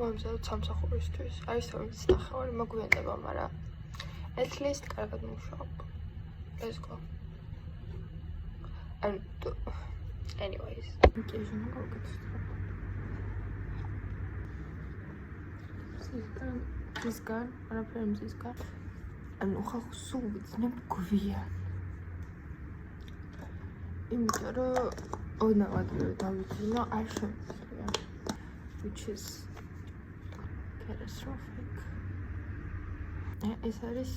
მომზადოთ სამსახურისთვის. არის თავის ნახევარი მოგვიანდება, მაგრამ at least კარგად მუშაობ. Let's go. And anyways. Ziskan, არაფერი მზისგან. ანუ ხალხს სულ ვიძნებ გვიან. იმიტომ რომ ოდნავადვე დავიძინო არ შემიძლია. Which is catastrophic. ეს არის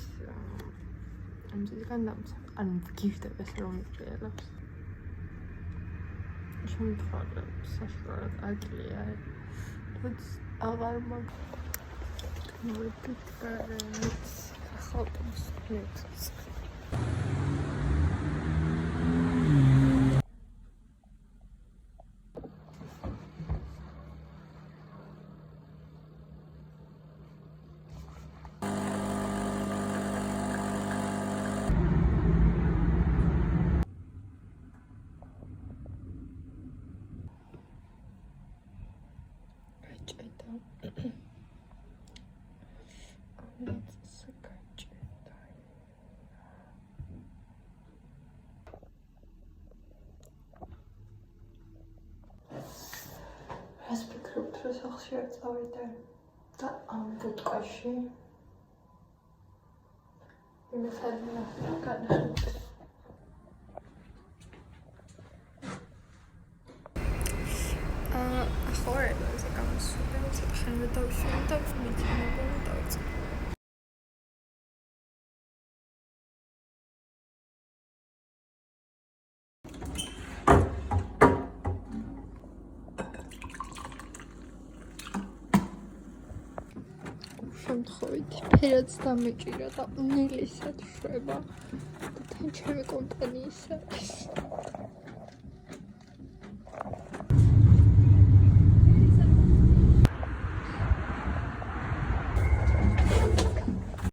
მზისგან დამცა. ანუ გიფტებ ეს რომ მიჭრიელებს. შემთხვევით საშუალოდ აკლია. თუმცა აღარ მაგ Repeat parents. Helps. As ფიქრობთ, რომ სახლში არ წავიდე და ამ ბუტკაში იმას არ განახილეთ. ახლა ეს გამოსვლა ცოტა დავშვი და მითინებული დავწერ. შემთხვევით ფერაც დამეჭირა და უნილისად შვება და თან ჩემი კომპანიის არის.